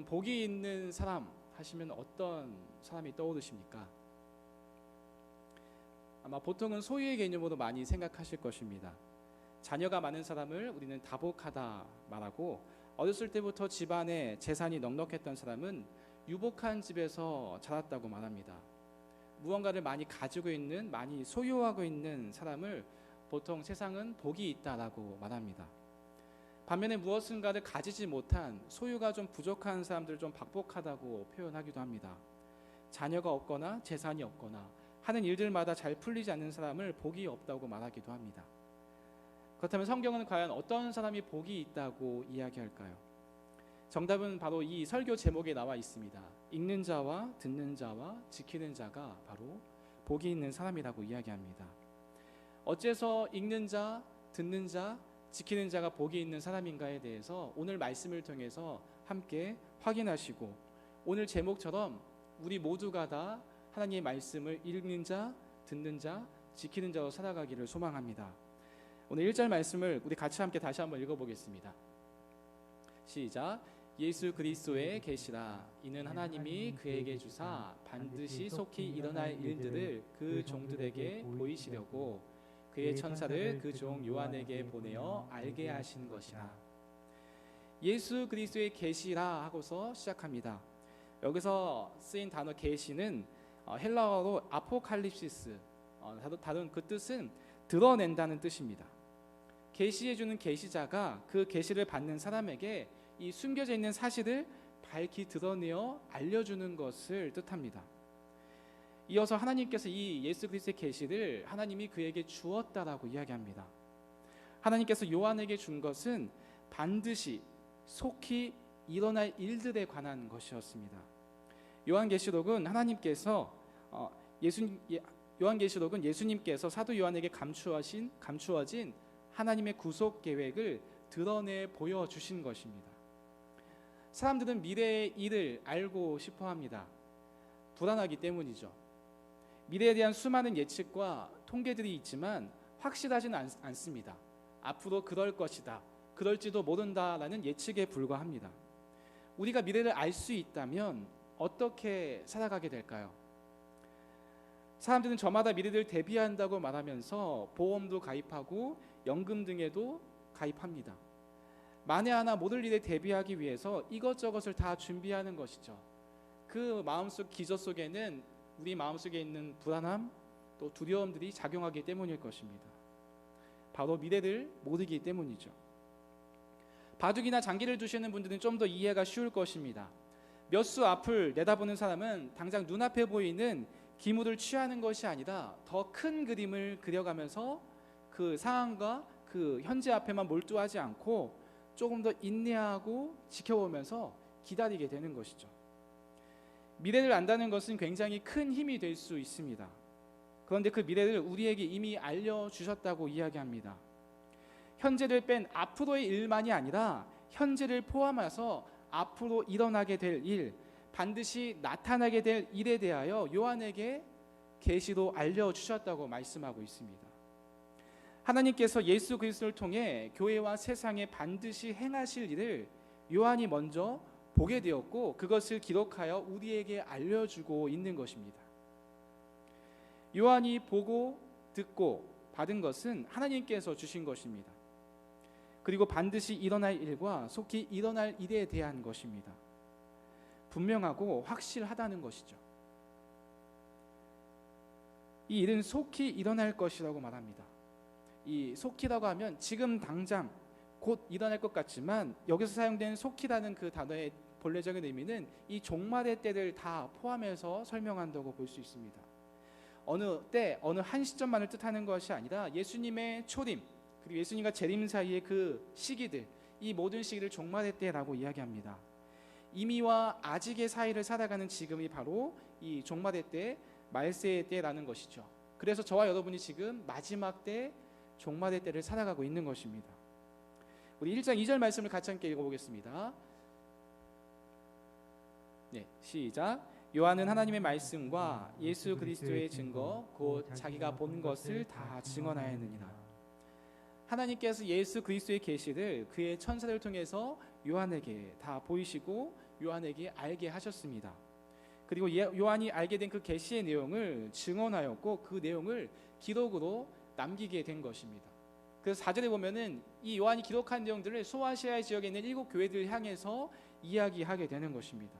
복이 있는 사람 하시면 어떤 사람이 떠오르십니까? 아마 보통은 소유의 개념으로 많이 생각하실 것입니다. 자녀가 많은 사람을 우리는 다복하다 말하고, 어렸을 때부터 집안에 재산이 넉넉했던 사람은 유복한 집에서 자랐다고 말합니다. 무언가를 많이 가지고 있는, 많이 소유하고 있는 사람을 보통 세상은 복이 있다라고 말합니다. 반면에 무엇인가를 가지지 못한, 소유가 좀 부족한 사람들을 좀 박복하다고 표현하기도 합니다. 자녀가 없거나 재산이 없거나 하는 일들마다 잘 풀리지 않는 사람을 복이 없다고 말하기도 합니다. 그렇다면 성경은 과연 어떤 사람이 복이 있다고 이야기할까요? 정답은 바로 이 설교 제목에 나와 있습니다. 읽는 자와 듣는 자와 지키는 자가 바로 복이 있는 사람이라고 이야기합니다. 어째서 읽는 자, 듣는 자, 지키는 자가 복이 있는 사람인가에 대해서 오늘 말씀을 통해서 함께 확인하시고, 오늘 제목처럼 우리 모두가 다 하나님의 말씀을 읽는 자, 듣는 자, 지키는 자로 살아가기를 소망합니다. 오늘 1절 말씀을 우리 같이 함께 다시 한번 읽어보겠습니다. 시작. 예수 그리스도의 계시라. 이는 하나님이 그에게 주사 반드시 속히 일어날 일들을 그 종들에게 보이시려고 그의 천사를 그 종 요한에게 보내어 알게 하신 것이라. 예수 그리스도의 계시라 하고서 시작합니다. 여기서 쓰인 단어 계시는 헬라어로 아포칼립시스, 다른 그 뜻은 드러낸다는 뜻입니다. 계시해주는 계시자가 그 계시를 받는 사람에게 이 숨겨져 있는 사실을 밝히 드러내어 알려주는 것을 뜻합니다. 이어서 하나님께서 이 예수 그리스도의 계시를 하나님이 그에게 주었다라고 이야기합니다. 하나님께서 요한에게 준 것은 반드시 속히 일어날 일들에 관한 것이었습니다. 요한계시록은 예수님께서 사도 요한에게 감추어진 하나님의 구속 계획을 드러내 보여주신 것입니다. 사람들은 미래의 일을 알고 싶어합니다. 불안하기 때문이죠. 미래에 대한 수많은 예측과 통계들이 있지만 확실하지는 않습니다. 앞으로 그럴 것이다, 그럴지도 모른다라는 예측에 불과합니다. 우리가 미래를 알 수 있다면 어떻게 살아가게 될까요? 사람들은 저마다 미래를 대비한다고 말하면서 보험도 가입하고 연금 등에도 가입합니다. 만에 하나 모를 일에 대비하기 위해서 이것저것을 다 준비하는 것이죠. 그 마음속 기저 속에는 우리 마음속에 있는 불안함, 또 두려움들이 작용하기 때문일 것입니다. 바로 미래를 모르기 때문이죠. 바둑이나 장기를 두시는 분들은 좀 더 이해가 쉬울 것입니다. 몇 수 앞을 내다보는 사람은 당장 눈앞에 보이는 기물을 취하는 것이 아니라 더 큰 그림을 그려가면서 그 상황과 그 현재 앞에만 몰두하지 않고 조금 더 인내하고 지켜보면서 기다리게 되는 것이죠. 미래를 안다는 것은 굉장히 큰 힘이 될 수 있습니다. 그런데 그 미래를 우리에게 이미 알려주셨다고 이야기합니다. 현재를 뺀 앞으로의 일만이 아니라 현재를 포함해서 앞으로 일어나게 될 일, 반드시 나타나게 될 일에 대하여 요한에게 계시로 알려주셨다고 말씀하고 있습니다. 하나님께서 예수 그리스도를 통해 교회와 세상에 반드시 행하실 일을 요한이 먼저 보게 되었고, 그것을 기록하여 우리에게 알려주고 있는 것입니다. 요한이 보고 듣고 받은 것은 하나님께서 주신 것입니다. 그리고 반드시 일어날 일과 속히 일어날 일에 대한 것입니다. 분명하고 확실하다는 것이죠. 이 일은 속히 일어날 것이라고 말합니다. 이 속히라고 하면 지금 당장 곧 일어날 것 같지만, 여기서 사용된 속히라는 그 단어의 본래적인 의미는 이 종말의 때를 다 포함해서 설명한다고 볼 수 있습니다. 어느 때, 어느 한 시점만을 뜻하는 것이 아니라 예수님의 초림, 그리고 예수님과 재림 사이의 그 시기들, 이 모든 시기를 종말의 때라고 이야기합니다. 이미와 아직의 사이를 살아가는 지금이 바로 이 종말의 때, 말세의 때라는 것이죠. 그래서 저와 여러분이 지금 마지막 때, 종말의 때를 살아가고 있는 것입니다. 우리 1장 2절 말씀을 같이 함께 읽어보겠습니다. 네, 시작. 요한은 하나님의 말씀과 예수 그리스도의 증거 곧 자기가 본 것을 다 증언하였느니라. 하나님께서 예수 그리스도의 계시를 그의 천사를 통해서 요한에게 다 보이시고 요한에게 알게 하셨습니다. 그리고 요한이 알게 된 그 계시의 내용을 증언하였고 그 내용을 기록으로 남기게 된 것입니다. 그래서 4절에 보면은 이 요한이 기록한 내용들을 소아시아 지역에 있는 7 교회들을 향해서 이야기하게 되는 것입니다.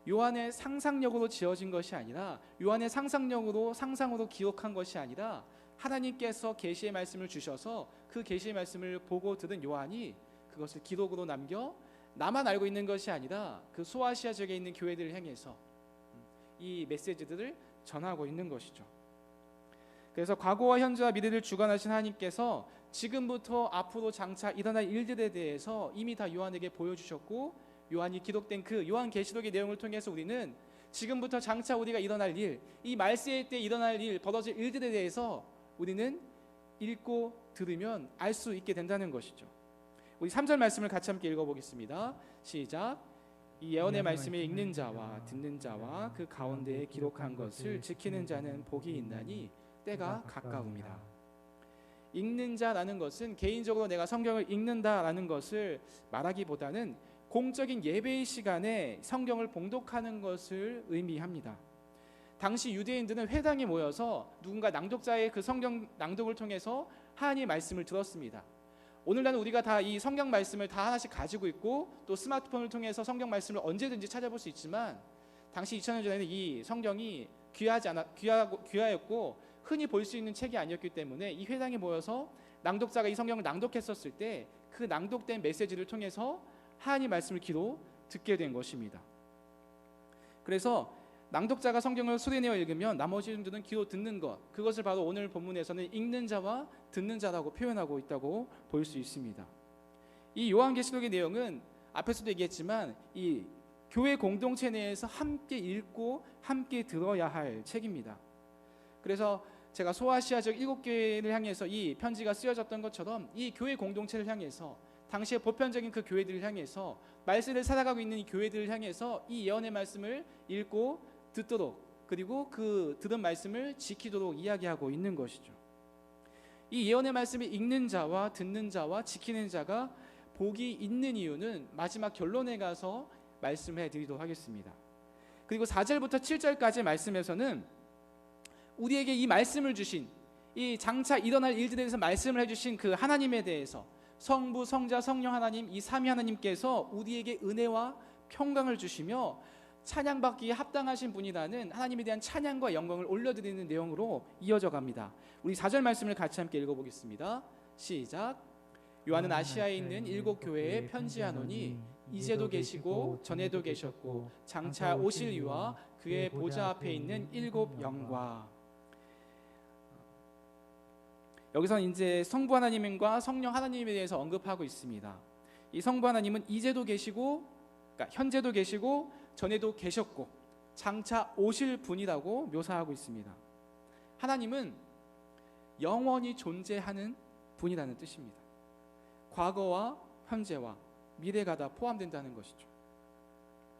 요한의 상상력으로 지어진 것이 아니라, 요한의 상상으로 기록한 것이 아니라, 하나님께서 계시의 말씀을 주셔서 그 계시의 말씀을 보고 들은 요한이 그것을 기록으로 남겨 나만 알고 있는 것이 아니라 그 소아시아 지역에 있는 교회들을 향해서 이 메시지들을 전하고 있는 것이죠. 그래서 과거와 현재와 미래를 주관하신 하나님께서 지금부터 앞으로 장차 일어날 일들에 대해서 이미 다 요한에게 보여주셨고, 요한이 기록된 그 요한계시록의 내용을 통해서 우리는 지금부터 장차 우리가 일어날 일, 이 말세의 때 일어날 일, 벌어질 일들에 대해서 우리는 읽고 들으면 알 수 있게 된다는 것이죠. 우리 3절 말씀을 같이 함께 읽어보겠습니다. 시작. 이 예언의 말씀을 읽는 자와 듣는 자와 그 가운데에 기록한 것을 지키는 자는 복이 있나니 때가 가까움이라. 읽는 자라는 것은 개인적으로 내가 성경을 읽는다라는 것을 말하기보다는 공적인 예배의 시간에 성경을 봉독하는 것을 의미합니다. 당시 유대인들은 회당에 모여서 누군가 낭독자의 그 성경 낭독을 통해서 하나님의 말씀을 들었습니다. 오늘날은 우리가 다 이 성경 말씀을 다 하나씩 가지고 있고 또 스마트폰을 통해서 성경 말씀을 언제든지 찾아볼 수 있지만, 당시 2000년 전에는 이 성경이 귀하였고 흔히 볼 수 있는 책이 아니었기 때문에 이 회당에 모여서 낭독자가 이 성경을 낭독했었을 때 그 낭독된 메시지를 통해서 하나님 말씀을 귀로 듣게 된 것입니다. 그래서 낭독자가 성경을 소리내어 읽으면 나머지 분들은 귀로 듣는 것, 그것을 바로 오늘 본문에서는 읽는 자와 듣는 자라고 표현하고 있다고 볼 수 있습니다. 이 요한계시록의 내용은 앞에서도 얘기했지만 이 교회 공동체 내에서 함께 읽고 함께 들어야 할 책입니다. 그래서 제가 소아시아 지역 7교회를 향해서 이 편지가 쓰여졌던 것처럼 이 교회 공동체를 향해서, 당시의 보편적인 그 교회들을 향해서, 말세를 살아가고 있는 이 교회들을 향해서 이 예언의 말씀을 읽고 듣도록, 그리고 그 들은 말씀을 지키도록 이야기하고 있는 것이죠. 이 예언의 말씀을 읽는 자와 듣는 자와 지키는 자가 복이 있는 이유는 마지막 결론에 가서 말씀해 드리도록 하겠습니다. 그리고 4절부터 7절까지 말씀에서는 우리에게 이 말씀을 주신, 이 장차 일어날 일들에 대해서 말씀을 해주신 그 하나님에 대해서, 성부, 성자, 성령 하나님, 이 삼위 하나님께서 우리에게 은혜와 평강을 주시며 찬양받기에 합당하신 분이라는 하나님에 대한 찬양과 영광을 올려드리는 내용으로 이어져 갑니다. 우리 4절 말씀을 같이 함께 읽어보겠습니다. 시작. 요한은 아시아에 있는 7 교회에 편지하노니 이제도 계시고 전에도 계셨고 장차 오실 이와 그의 보좌 앞에 있는 7 영과. 여기서는 이제 성부 하나님과 성령 하나님에 대해서 언급하고 있습니다. 이 성부 하나님은 이제도 계시고, 그러니까 현재도 계시고 전에도 계셨고 장차 오실 분이라고 묘사하고 있습니다. 하나님은 영원히 존재하는 분이라는 뜻입니다. 과거와 현재와 미래가 다 포함된다는 것이죠.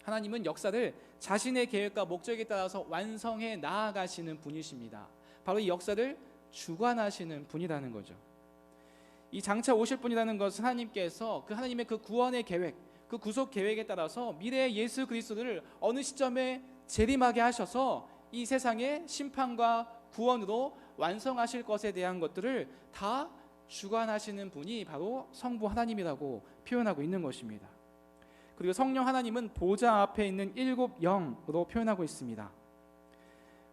하나님은 역사를 자신의 계획과 목적에 따라서 완성해 나아가시는 분이십니다. 바로 이 역사를 주관하시는 분이라는 거죠. 이 장차 오실 분이라는 것은 하나님께서 그 하나님의 그 구원의 계획, 그 구속 계획에 따라서 미래의 예수 그리스도를 어느 시점에 재림하게 하셔서 이 세상의 심판과 구원으로 완성하실 것에 대한 것들을 다 주관하시는 분이 바로 성부 하나님이라고 표현하고 있는 것입니다. 그리고 성령 하나님은 보좌 앞에 있는 7 영으로 표현하고 있습니다.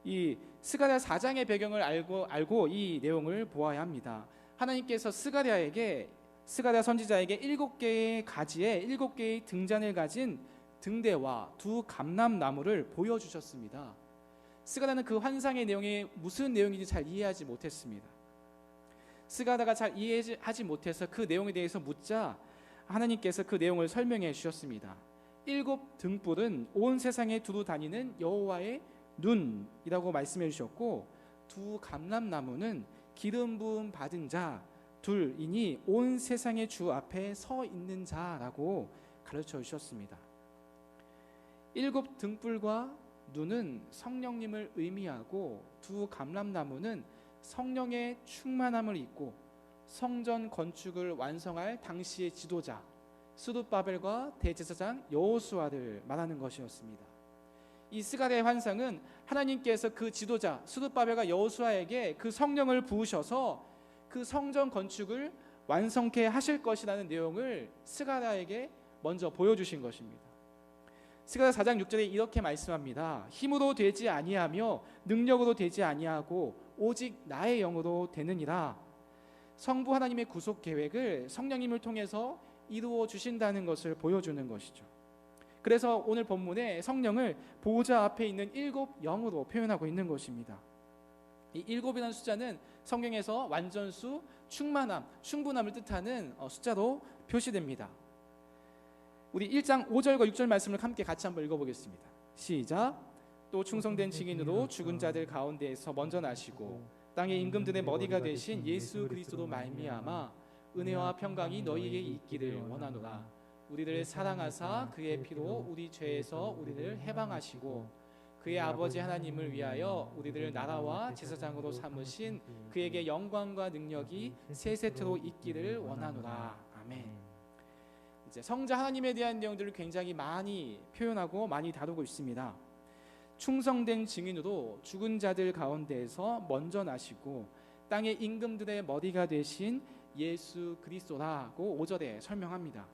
이 스가랴 4장의 배경을 알고 이 내용을 보아야 합니다. 하나님께서 스가랴 선지자에게 7개의 가지에 7개의 등잔을 가진 등대와 2 감람나무를 보여주셨습니다. 스가랴는 그 환상의 내용이 무슨 내용인지 잘 이해하지 못했습니다. 스가랴가 잘 이해하지 못해서 그 내용에 대해서 묻자 하나님께서 그 내용을 설명해 주셨습니다. 7 등불은 온 세상에 두루 다니는 여호와의 눈이라고 말씀해 주셨고, 2 감람나무는 기름 부음 받은 자 둘이니 온 세상의 주 앞에 서 있는 자라고 가르쳐 주셨습니다. 7 등불과 눈은 성령님을 의미하고 2 감람나무는 성령의 충만함을 입고 성전 건축을 완성할 당시의 지도자, 스룹바벨과 대제사장 여호수아를 말하는 것이었습니다. 이 스가랴의 환상은 하나님께서 그 지도자 스룹바벨과 여호수아에게 그 성령을 부으셔서 그 성전 건축을 완성케 하실 것이라는 내용을 스가랴에게 먼저 보여주신 것입니다. 스가랴 4장 6절에 이렇게 말씀합니다. 힘으로 되지 아니하며 능력으로 되지 아니하고 오직 나의 영으로 되느니라. 성부 하나님의 구속 계획을 성령님을 통해서 이루어 주신다는 것을 보여주는 것이죠. 그래서 오늘 본문에 성령을 보호자 앞에 있는 7영으로 표현하고 있는 것입니다. 이 7이라는 숫자는 성경에서 완전수, 충만함, 충분함을 뜻하는 숫자로 표시됩니다. 우리 1장 5절과 6절 말씀을 함께 같이 한번 읽어보겠습니다. 시작. 또 충성된 증인으로 죽은 자들 가운데에서 먼저 나시고 땅의 임금들의 머리가 되신 예수 그리스도로 말미암아 은혜와 평강이 너희에게 있기를 원하노라. 우리를 사랑하사 그의 피로 우리 죄에서 우리를 해방하시고 그의 아버지 하나님을 위하여 우리를 나라와 제사장으로 삼으신 그에게 영광과 능력이 세세토록 있기를 원하노라. 아멘. 이제 성자 하나님에 대한 내용들을 굉장히 많이 표현하고 많이 다루고 있습니다. 충성된 증인으로 죽은 자들 가운데에서 먼저 나시고 땅의 임금들의 머리가 되신 예수 그리스도라고 5절에 설명합니다.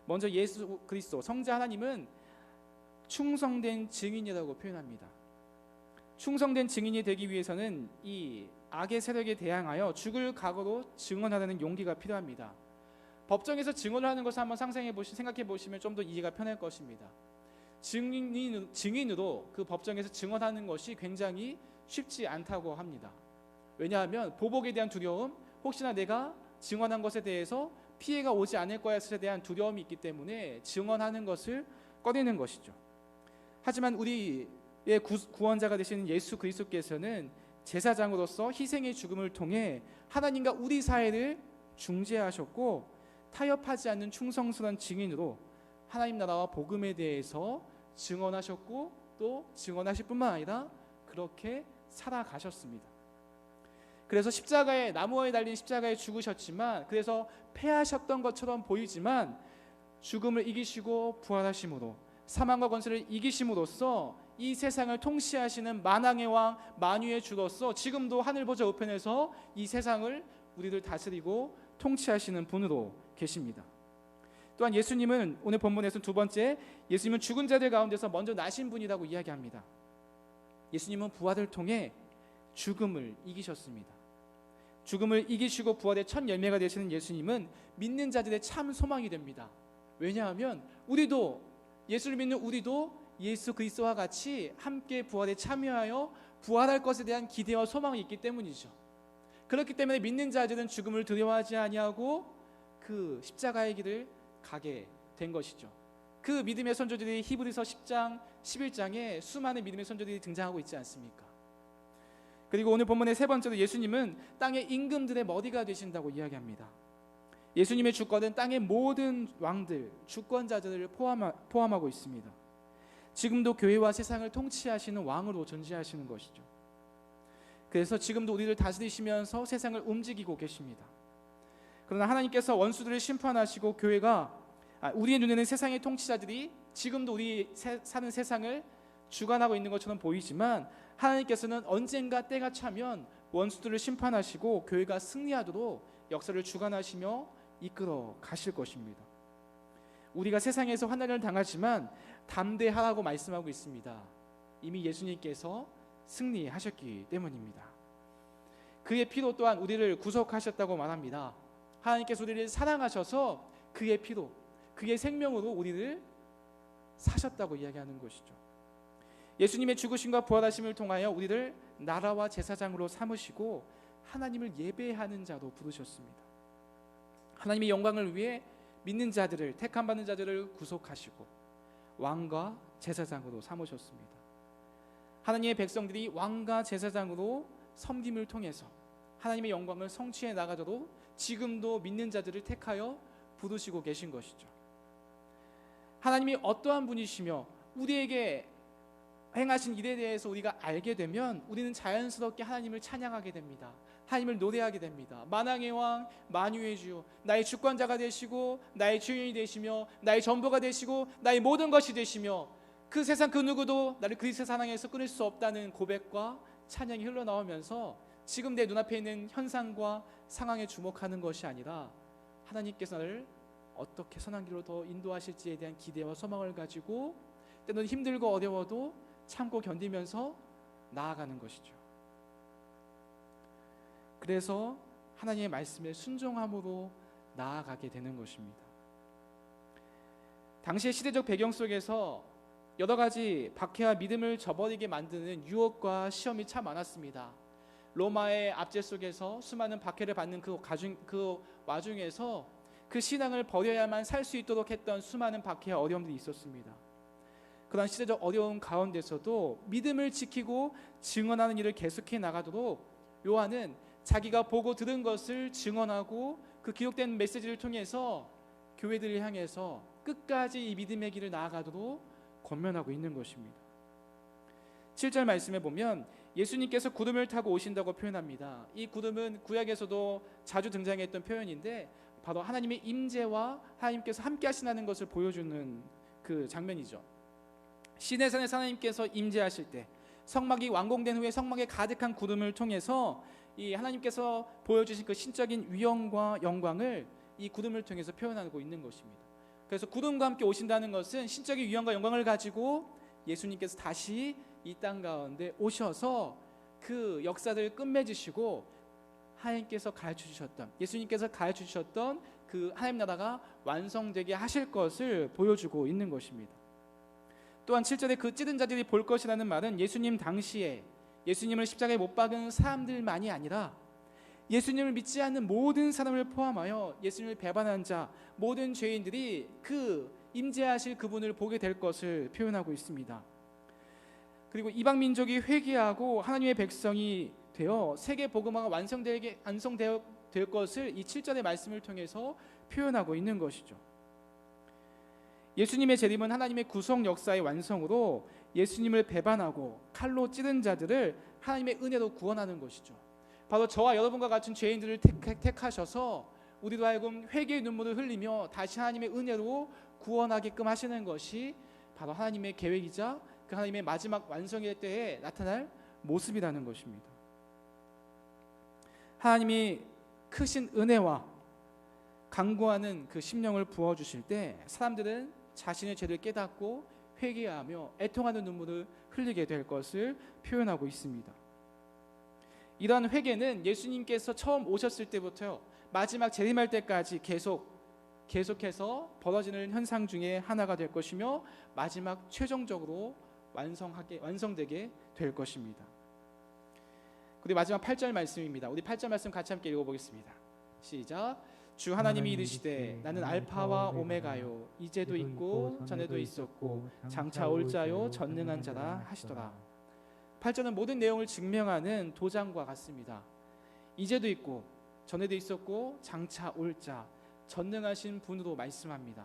먼저 예수 그리스도 성자 하나님은 충성된 증인이라고 표현합니다. 충성된 증인이 되기 위해서는 이 악의 세력에 대항하여 죽을 각오로 증언하라는 용기가 필요합니다. 법정에서 증언을 하는 것을 한번 생각해 보시면 좀 더 이해가 편할 것입니다. 증인으로 그 법정에서 증언하는 것이 굉장히 쉽지 않다고 합니다. 왜냐하면 보복에 대한 두려움, 혹시나 내가 증언한 것에 대해서 피해가 오지 않을 것에 대한 두려움이 있기 때문에 증언하는 것을 꺼리는 것이죠. 하지만 우리의 구원자가 되시는 예수 그리스도께서는 제사장으로서 희생의 죽음을 통해 하나님과 우리 사이를 중재하셨고 타협하지 않는 충성스러운 증인으로 하나님 나라와 복음에 대해서 증언하셨고 또 증언하실 뿐만 아니라 그렇게 살아가셨습니다. 그래서 십자가에 나무에 달린 십자가에 죽으셨지만 그래서 패하셨던 것처럼 보이지만 죽음을 이기시고 부활하심으로 사망과 권세를 이기심으로써 이 세상을 통치하시는 만왕의 왕 만유의 주로서 지금도 하늘 보좌 우편에서 이 세상을 우리를 다스리고 통치하시는 분으로 계십니다. 또한 예수님은 오늘 본문에서 두 번째 예수님은 죽은 자들 가운데서 먼저 나신 분이라고 이야기합니다. 예수님은 부활을 통해 죽음을 이기셨습니다. 죽음을 이기시고 부활의 첫 열매가 되시는 예수님은 믿는 자들의 참 소망이 됩니다. 왜냐하면 우리도 예수를 믿는 우리도 예수 그리스도와 같이 함께 부활에 참여하여 부활할 것에 대한 기대와 소망이 있기 때문이죠. 그렇기 때문에 믿는 자들은 죽음을 두려워하지 아니하고 그 십자가의 길을 가게 된 것이죠. 그 믿음의 선조들이 히브리서 10장 11장에 수많은 믿음의 선조들이 등장하고 있지 않습니까? 그리고 오늘 본문의 세 번째로 예수님은 땅의 임금들의 머리가 되신다고 이야기합니다. 예수님의 주권은 땅의 모든 왕들, 주권자들을 포함하고 있습니다. 지금도 교회와 세상을 통치하시는 왕으로 존재하시는 것이죠. 그래서 지금도 우리를 다스리시면서 세상을 움직이고 계십니다. 그러나 하나님께서 원수들을 심판하시고 우리의 눈에는 세상의 통치자들이 지금도 우리 사는 세상을 주관하고 있는 것처럼 보이지만 하나님께서는 언젠가 때가 차면 원수들을 심판하시고 교회가 승리하도록 역사를 주관하시며 이끌어 가실 것입니다. 우리가 세상에서 환난을 당하지만 담대하라고 말씀하고 있습니다. 이미 예수님께서 승리하셨기 때문입니다. 그의 피로 또한 우리를 구속하셨다고 말합니다. 하나님께서 우리를 사랑하셔서 그의 피로, 그의 생명으로 우리를 사셨다고 이야기하는 것이죠. 예수님의 죽으심과 부활하심을 통하여 우리를 나라와 제사장으로 삼으시고 하나님을 예배하는 자로 부르셨습니다. 하나님의 영광을 위해 믿는 자들을, 택함받는 자들을 구속하시고 왕과 제사장으로 삼으셨습니다. 하나님의 백성들이 왕과 제사장으로 섬김을 통해서 하나님의 영광을 성취해 나가도록 지금도 믿는 자들을 택하여 부르시고 계신 것이죠. 하나님이 어떠한 분이시며 우리에게 행하신 일에 대해서 우리가 알게 되면 우리는 자연스럽게 하나님을 찬양하게 됩니다. 하나님을 노래하게 됩니다. 만왕의 왕 만유의 주, 나의 주권자가 되시고 나의 주인이 되시며 나의 전부가 되시고 나의 모든 것이 되시며 그 세상 그 누구도 나를 그리스도 사랑에서 끊을 수 없다는 고백과 찬양이 흘러나오면서 지금 내 눈앞에 있는 현상과 상황에 주목하는 것이 아니라 하나님께서 나를 어떻게 선한 길로 더 인도하실지에 대한 기대와 소망을 가지고 때로는 힘들고 어려워도 참고 견디면서 나아가는 것이죠. 그래서 하나님의 말씀에 순종함으로 나아가게 되는 것입니다. 당시의 시대적 배경 속에서 여러 가지 박해와 믿음을 저버리게 만드는 유혹과 시험이 참 많았습니다. 로마의 압제 속에서 수많은 박해를 받는 그 와중에서 그 신앙을 버려야만 살 수 있도록 했던 수많은 박해와 어려움들이 있었습니다. 그런 시대적 어려움 가운데서도 믿음을 지키고 증언하는 일을 계속해 나가도록 요한은 자기가 보고 들은 것을 증언하고 그 기록된 메시지를 통해서 교회들을 향해서 끝까지 이 믿음의 길을 나아가도록 권면하고 있는 것입니다. 7절 말씀에 보면 예수님께서 구름을 타고 오신다고 표현합니다. 이 구름은 구약에서도 자주 등장했던 표현인데 바로 하나님의 임재와 하나님께서 함께 하신다는 것을 보여주는 그 장면이죠. 시내산에 하나님께서 임재하실 때 성막이 완공된 후에 성막에 가득한 구름을 통해서 이 하나님께서 보여주신 그 신적인 위엄과 영광을 이 구름을 통해서 표현하고 있는 것입니다. 그래서 구름과 함께 오신다는 것은 신적인 위엄과 영광을 가지고 예수님께서 다시 이 땅 가운데 오셔서 그 역사를 끝맺으시고 하나님께서 가르쳐주셨던, 예수님께서 가르쳐주셨던 그 하나님 나라가 완성되게 하실 것을 보여주고 있는 것입니다. 또한 7절에 그 찌든 자들이 볼 것이라는 말은 예수님 당시에 예수님을 십자가에 못 박은 사람들만이 아니라 예수님을 믿지 않는 모든 사람을 포함하여 예수님을 배반한 자, 모든 죄인들이 그 임재하실 그분을 보게 될 것을 표현하고 있습니다. 그리고 이방 민족이 회개하고 하나님의 백성이 되어 세계 복음화가 완성될 것을 이 7절의 말씀을 통해서 표현하고 있는 것이죠. 예수님의 재림은 하나님의 구속 역사의 완성으로 예수님을 배반하고 칼로 찌른 자들을 하나님의 은혜로 구원하는 것이죠. 바로 저와 여러분과 같은 죄인들을 택하셔서 우리도 하여금 회개의 눈물을 흘리며 다시 하나님의 은혜로 구원하게끔 하시는 것이 바로 하나님의 계획이자 그 하나님의 마지막 완성의 때에 나타날 모습이라는 것입니다. 하나님이 크신 은혜와 강구하는 그 심령을 부어주실 때 사람들은 자신의 죄를 깨닫고 회개하며 애통하는 눈물을 흘리게 될 것을 표현하고 있습니다. 이러한 회개는 예수님께서 처음 오셨을 때부터 마지막 재림할 때까지 계속해서 벌어지는 현상 중에 하나가 될 것이며 마지막 최종적으로 완성되게 될 것입니다. 그리고 마지막 8절 말씀입니다. 우리 8절 말씀 같이 함께 읽어보겠습니다. 시작. 주 하나님이 이르시되 나는 알파와 오메가요 이제도 있고 전에도 있었고 장차 올 자요 전능한 자라 하시더라. 8절은 모든 내용을 증명하는 도장과 같습니다. 이제도 있고 전에도 있었고 장차 올 자 전능하신 분으로 말씀합니다.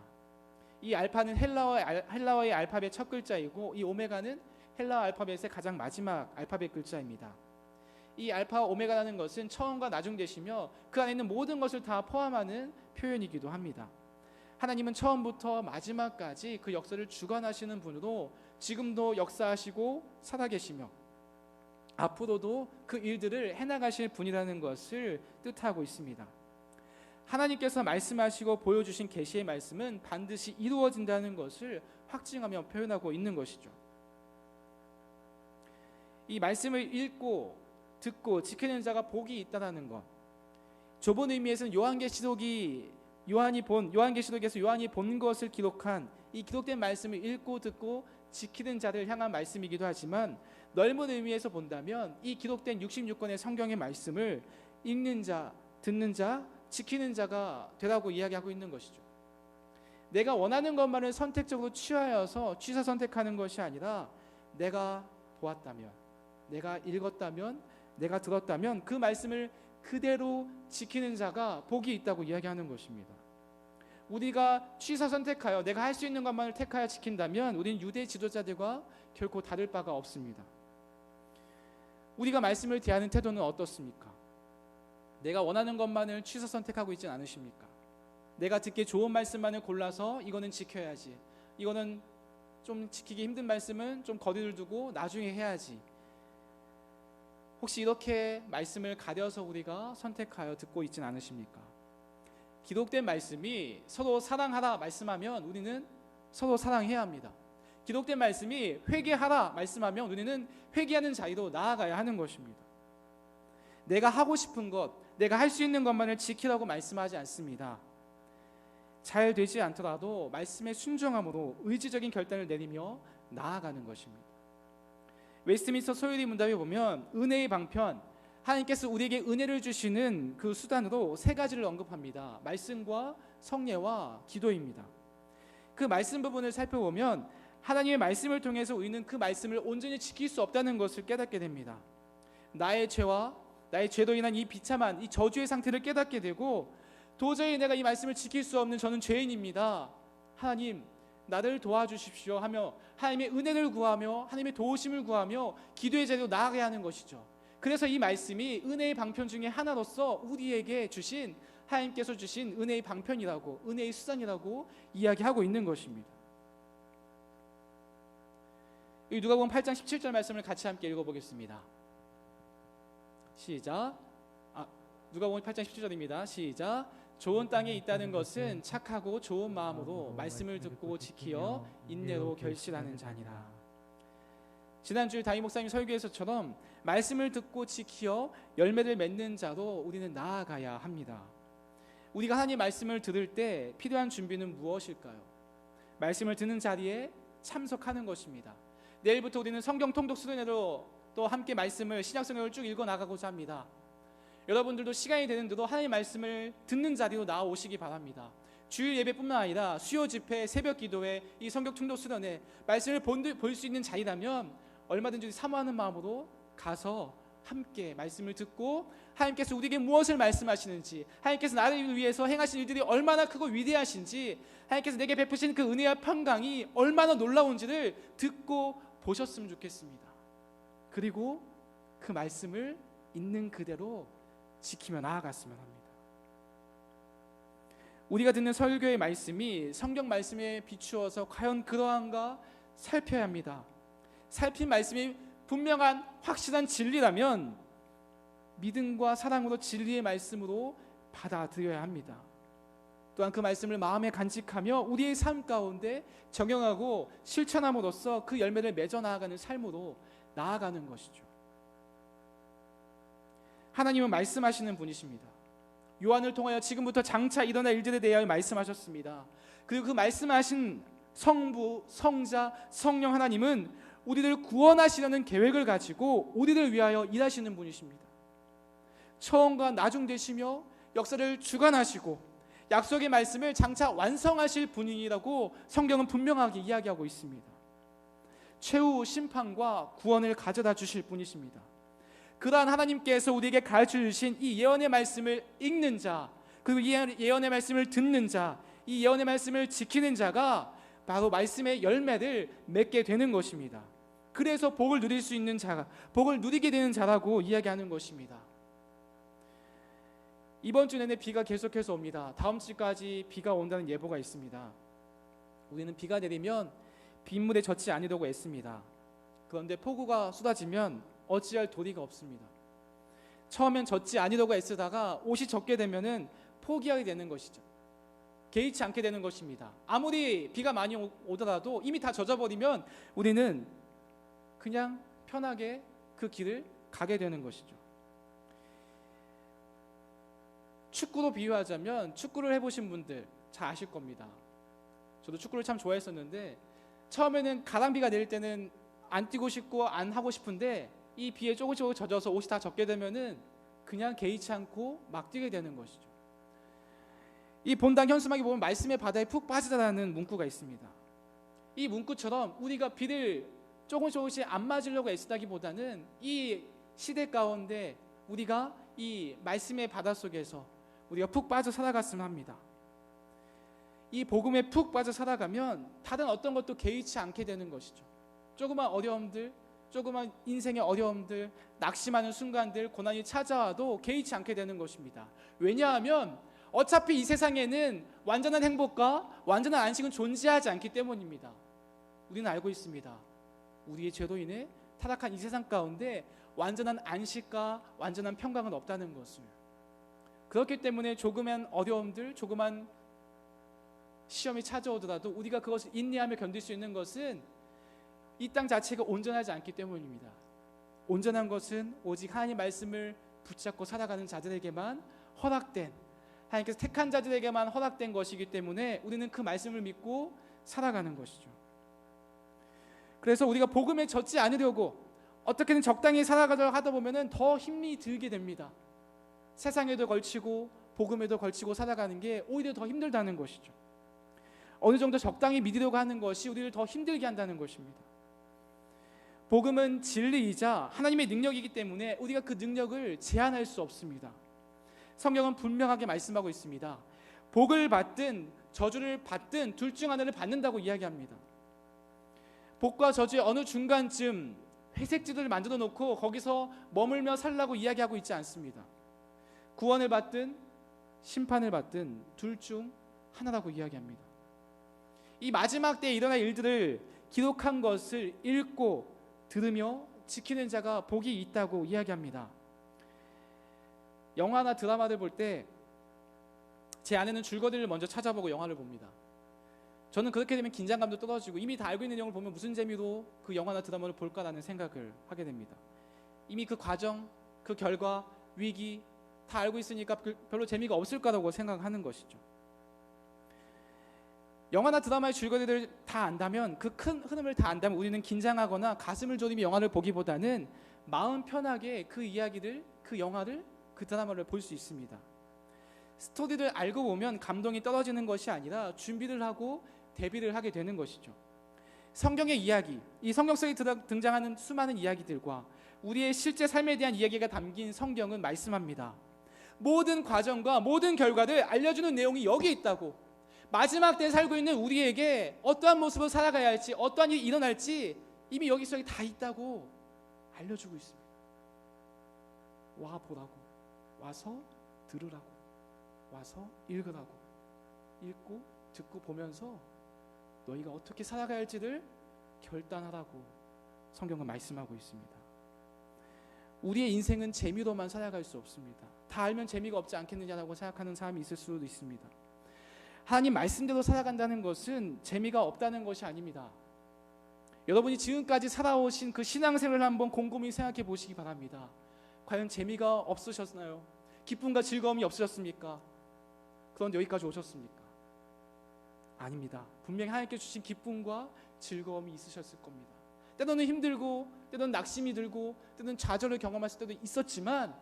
이 알파는 헬라어의 알파벳 첫 글자이고 이 오메가는 헬라어 알파벳의 가장 마지막 알파벳 글자입니다. 이 알파와 오메가라는 것은 처음과 나중 되시며 그 안에 있는 모든 것을 다 포함하는 표현이기도 합니다. 하나님은 처음부터 마지막까지 그 역사를 주관하시는 분으로 지금도 역사하시고 살아계시며 앞으로도 그 일들을 해나가실 분이라는 것을 뜻하고 있습니다. 하나님께서 말씀하시고 보여주신 계시의 말씀은 반드시 이루어진다는 것을 확증하며 표현하고 있는 것이죠. 이 말씀을 읽고 듣고 지키는 자가 복이 있다라는 것, 좁은 의미에서는 요한계시록에서 요한이 본 것을 기록한 이 기록된 말씀을 읽고 듣고 지키는 자를 향한 말씀이기도 하지만 넓은 의미에서 본다면 이 기록된 66권의 성경의 말씀을 읽는 자, 듣는 자, 지키는 자가 되라고 이야기하고 있는 것이죠. 내가 원하는 것만을 선택적으로 취하여서 취사 선택하는 것이 아니라 내가 보았다면, 내가 읽었다면, 내가 들었다면 그 말씀을 그대로 지키는 자가 복이 있다고 이야기하는 것입니다. 우리가 취사 선택하여 내가 할 수 있는 것만을 택하여 지킨다면 우리는 유대 지도자들과 결코 다를 바가 없습니다. 우리가 말씀을 대하는 태도는 어떻습니까? 내가 원하는 것만을 취사 선택하고 있진 않으십니까? 내가 듣기에 좋은 말씀만을 골라서 이거는 지켜야지, 이거는 좀 지키기 힘든 말씀은 좀 거리를 두고 나중에 해야지. 혹시 이렇게 말씀을 가려서 우리가 선택하여 듣고 있진 않으십니까? 기록된 말씀이 서로 사랑하라 말씀하면 우리는 서로 사랑해야 합니다. 기록된 말씀이 회개하라 말씀하면 우리는 회개하는 자리로 나아가야 하는 것입니다. 내가 하고 싶은 것, 내가 할 수 있는 것만을 지키라고 말씀하지 않습니다. 잘 되지 않더라도 말씀에 순종함으로 의지적인 결단을 내리며 나아가는 것입니다. 웨스트민스터 소요리 문답에 보면 은혜의 방편, 하나님께서 우리에게 은혜를 주시는 그 수단으로 세 가지를 언급합니다. 말씀과 성례와 기도입니다. 그 말씀 부분을 살펴보면 하나님의 말씀을 통해서 우리는 그 말씀을 온전히 지킬 수 없다는 것을 깨닫게 됩니다. 나의 죄와 나의 죄로 인한 이 비참한 이 저주의 상태를 깨닫게 되고, 도저히 내가 이 말씀을 지킬 수 없는 저는 죄인입니다, 하나님 나를 도와주십시오 하며 하나님의 은혜를 구하며 하나님의 도우심을 구하며 기도의 자리로 나아가야 하는 것이죠. 그래서 이 말씀이 은혜의 방편 중에 하나로서 우리에게 주신, 하나님께서 주신 은혜의 방편이라고, 은혜의 수단이라고 이야기하고 있는 것입니다. 누가복음 8장 17절 말씀을 같이 함께 읽어보겠습니다. 시작. 누가복음 8장 17절입니다. 시작. 좋은 땅에 있다는 것은 착하고 좋은 마음으로 말씀을 듣고 지키어 인내로 결실하는 자니라. 지난주 다임 목사님 설교에서처럼 말씀을 듣고 지키어 열매를 맺는 자로 우리는 나아가야 합니다. 우리가 하나님 말씀을 들을 때 필요한 준비는 무엇일까요? 말씀을 듣는 자리에 참석하는 것입니다. 내일부터 우리는 성경 통독 수련회로 또 함께 말씀을, 신약성경을 쭉 읽어 나가고자 합니다. 여러분들도 시간이 되는 대로 하나님의 말씀을 듣는 자리로 나아오시기 바랍니다. 주일 예배뿐만 아니라 수요 집회, 새벽 기도회, 이 성경 통독 수련회, 말씀을 볼 수 있는 자리라면 얼마든지 사모하는 마음으로 가서 함께 말씀을 듣고 하나님께서 우리에게 무엇을 말씀하시는지, 하나님께서 나를 위해서 행하신 일들이 얼마나 크고 위대하신지, 하나님께서 내게 베푸신 그 은혜와 평강이 얼마나 놀라운지를 듣고 보셨으면 좋겠습니다. 그리고 그 말씀을 있는 그대로 지키며 나아갔으면 합니다. 우리가 듣는 설교의 말씀이 성경 말씀에 비추어서 과연 그러한가 살펴야 합니다. 살핀 말씀이 분명한 확실한 진리라면 믿음과 사랑으로 진리의 말씀으로 받아들여야 합니다. 또한 그 말씀을 마음에 간직하며 우리의 삶 가운데 적용하고 실천함으로써 그 열매를 맺어 나아가는 삶으로 나아가는 것이죠. 하나님은 말씀하시는 분이십니다. 요한을 통하여 지금부터 장차 일어날 일들에 대하여 말씀하셨습니다. 그리고 그 말씀하신 성부, 성자, 성령 하나님은 우리를 구원하시려는 계획을 가지고 우리를 위하여 일하시는 분이십니다. 처음과 나중 되시며 역사를 주관하시고 약속의 말씀을 장차 완성하실 분이라고 성경은 분명하게 이야기하고 있습니다. 최후 심판과 구원을 가져다 주실 분이십니다. 그러한 하나님께서 우리에게 가르쳐 주신 이 예언의 말씀을 읽는 자, 그리고 이 예언의 말씀을 듣는 자, 이 예언의 말씀을 지키는 자가 바로 말씀의 열매를 맺게 되는 것입니다. 그래서 복을 누릴 수 있는 자가, 복을 누리게 되는 자라고 이야기하는 것입니다. 이번 주 내내 비가 계속해서 옵니다. 다음 주까지 비가 온다는 예보가 있습니다. 우리는 비가 내리면 빗물에 젖지 아니려고 애씁니다. 그런데 폭우가 쏟아지면 어찌할 도리가 없습니다. 처음엔 젖지 아니려고 애쓰다가 옷이 젖게 되면은 포기하게 되는 것이죠. 개의치 않게 되는 것입니다. 아무리 비가 많이 오더라도 이미 다 젖어버리면 우리는 그냥 편하게 그 길을 가게 되는 것이죠. 축구로 비유하자면, 축구를 해보신 분들 잘 아실 겁니다. 저도 축구를 참 좋아했었는데 처음에는 가랑비가 내릴 때는 안 뛰고 싶고 안 하고 싶은데 이 비에 조금씩 젖어서 옷이 다 젖게 되면은 그냥 개의치 않고 막 뛰게 되는 것이죠. 이 본당 현수막에 보면 말씀의 바다에 푹 빠지다라는 문구가 있습니다. 이 문구처럼 우리가 비를 조금씩 안 맞으려고 애쓰다기보다는 이 시대 가운데 우리가 이 말씀의 바다 속에서 우리가 푹 빠져 살아갔으면 합니다. 이 복음에 푹 빠져 살아가면 다른 어떤 것도 개의치 않게 되는 것이죠. 조그만 어려움들, 조그만 인생의 어려움들, 낙심하는 순간들, 고난이 찾아와도 개의치 않게 되는 것입니다. 왜냐하면 어차피 이 세상에는 완전한 행복과 완전한 안식은 존재하지 않기 때문입니다. 우리는 알고 있습니다. 우리의 죄로 인해 타락한 이 세상 가운데 완전한 안식과 완전한 평강은 없다는 것을. 그렇기 때문에 조그만 어려움들, 조그만 시험이 찾아오더라도 우리가 그것을 인내하며 견딜 수 있는 것은 이 땅 자체가 온전하지 않기 때문입니다. 온전한 것은 오직 하나님의 말씀을 붙잡고 살아가는 자들에게만 허락된, 하나님께서 택한 자들에게만 허락된 것이기 때문에 우리는 그 말씀을 믿고 살아가는 것이죠. 그래서 우리가 복음에 젖지 않으려고 어떻게든 적당히 살아가려고 하다 보면 더 힘이 들게 됩니다. 세상에도 걸치고 복음에도 걸치고 살아가는 게 오히려 더 힘들다는 것이죠. 어느 정도 적당히 믿으려고 하는 것이 우리를 더 힘들게 한다는 것입니다. 복음은 진리이자 하나님의 능력이기 때문에 우리가 그 능력을 제한할 수 없습니다. 성경은 분명하게 말씀하고 있습니다. 복을 받든 저주를 받든 둘 중 하나를 받는다고 이야기합니다. 복과 저주의 어느 중간쯤 회색지대를 만들어 놓고 거기서 머물며 살라고 이야기하고 있지 않습니다. 구원을 받든 심판을 받든 둘 중 하나라고 이야기합니다. 이 마지막 때에 일어날 일들을 기록한 것을 읽고 들으며 지키는 자가 복이 있다고 이야기합니다. 영화나 드라마를 볼 때 제 아내는 줄거리를 먼저 찾아보고 영화를 봅니다. 저는 그렇게 되면 긴장감도 떨어지고 이미 다 알고 있는 내용을 보면 무슨 재미로 그 영화나 드라마를 볼까라는 생각을 하게 됩니다. 이미 그 과정, 그 결과, 위기 다 알고 있으니까 별로 재미가 없을 거라고 생각하는 것이죠. 영화나 드라마의 줄거리를 다 안다면, 그 큰 흐름을 다 안다면 우리는 긴장하거나 가슴을 졸이며 영화를 보기보다는 마음 편하게 그 이야기를, 그 영화를, 그 드라마를 볼 수 있습니다. 스토리를 알고 보면 감동이 떨어지는 것이 아니라 준비를 하고 대비를 하게 되는 것이죠. 성경의 이야기, 이 성경 속에 등장하는 수많은 이야기들과 우리의 실제 삶에 대한 이야기가 담긴 성경은 말씀합니다. 모든 과정과 모든 결과를 알려주는 내용이 여기 있다고. 마지막 때에 살고 있는 우리에게 어떠한 모습으로 살아가야 할지, 어떠한 일이 일어날지 이미 여기 속에 다 있다고 알려주고 있습니다. 와 보라고, 와서 들으라고, 와서 읽으라고, 읽고 듣고 보면서 너희가 어떻게 살아가야 할지를 결단하라고 성경은 말씀하고 있습니다. 우리의 인생은 재미로만 살아갈 수 없습니다. 다 알면 재미가 없지 않겠느냐라고 생각하는 사람이 있을 수도 있습니다. 하나님 말씀대로 살아간다는 것은 재미가 없다는 것이 아닙니다. 여러분이 지금까지 살아오신 그 신앙생활을 한번 곰곰이 생각해 보시기 바랍니다. 과연 재미가 없으셨나요? 기쁨과 즐거움이 없으셨습니까? 그런데 여기까지 오셨습니까? 아닙니다. 분명히 하나님께 주신 기쁨과 즐거움이 있으셨을 겁니다. 때로는 힘들고, 때로는 낙심이 들고, 때로는 좌절을 경험하실 때도 있었지만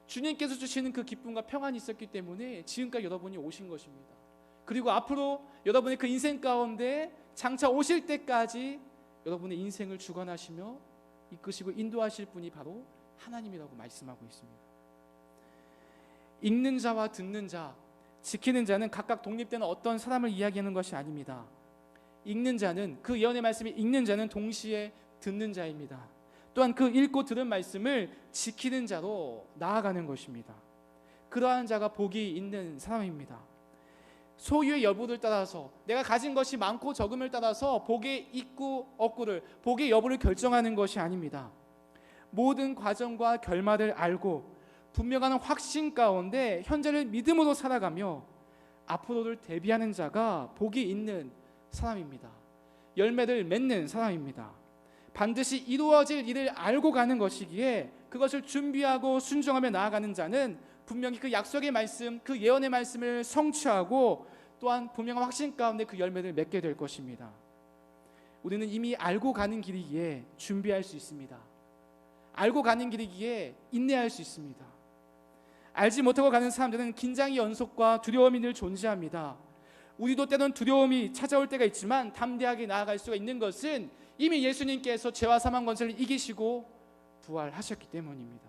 주님께서 주시는 그 기쁨과 평안이 있었기 때문에 지금까지 여러분이 오신 것입니다. 그리고 앞으로 여러분의 그 인생 가운데 장차 오실 때까지 여러분의 인생을 주관하시며 이끄시고 인도하실 분이 바로 하나님이라고 말씀하고 있습니다. 읽는 자와 듣는 자, 지키는 자는 각각 독립되는 어떤 사람을 이야기하는 것이 아닙니다. 읽는 자는, 그 예언의 말씀이 읽는 자는 동시에 듣는 자입니다. 또한 그 읽고 들은 말씀을 지키는 자로 나아가는 것입니다. 그러한 자가 복이 있는 사람입니다. 소유의 여부를 따라서, 내가 가진 것이 많고 적음을 따라서 복의 있고 없고를, 복의 여부를 결정하는 것이 아닙니다. 모든 과정과 결말을 알고 분명한 확신 가운데 현재를 믿음으로 살아가며 앞으로를 대비하는 자가 복이 있는 사람입니다. 열매를 맺는 사람입니다. 반드시 이루어질 일을 알고 가는 것이기에 그것을 준비하고 순종하며 나아가는 자는 분명히 그 약속의 말씀, 그 예언의 말씀을 성취하고 또한 분명한 확신 가운데 그 열매를 맺게 될 것입니다. 우리는 이미 알고 가는 길이기에 준비할 수 있습니다. 알고 가는 길이기에 인내할 수 있습니다. 알지 못하고 가는 사람들은 긴장의 연속과 두려움이 늘 존재합니다. 우리도 때론 두려움이 찾아올 때가 있지만 담대하게 나아갈 수가 있는 것은 이미 예수님께서 죄와 사망 권세를 이기시고 부활하셨기 때문입니다.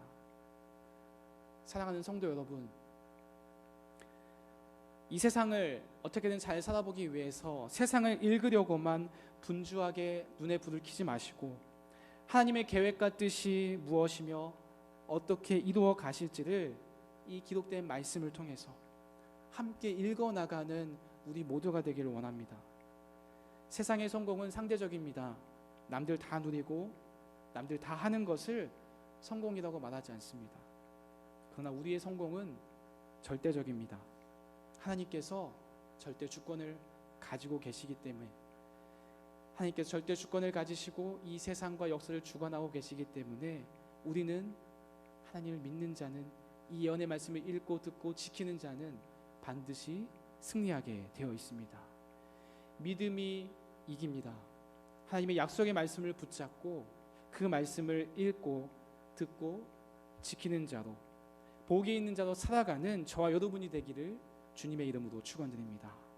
사랑하는 성도 여러분, 이 세상을 어떻게든 잘 살아보기 위해서 세상을 읽으려고만 분주하게 눈에 불을 켜지 마시고 하나님의 계획과 뜻이 무엇이며 어떻게 이루어 가실지를 이 기록된 말씀을 통해서 함께 읽어나가는 우리 모두가 되기를 원합니다. 세상의 성공은 상대적입니다. 남들 다 누리고 남들 다 하는 것을 성공이라고 말하지 않습니다. 그러나 우리의 성공은 절대적입니다. 하나님께서 절대 주권을 가지고 계시기 때문에, 하나님께서 절대 주권을 가지시고 이 세상과 역사를 주관하고 계시기 때문에 우리는, 하나님을 믿는 자는, 이 예언의 말씀을 읽고 듣고 지키는 자는 반드시 승리하게 되어 있습니다. 믿음이 이깁니다. 하나님의 약속의 말씀을 붙잡고 그 말씀을 읽고 듣고 지키는 자로, 복이 있는 자로 살아가는 저와 여러분이 되기를 주님의 이름으로 축원드립니다.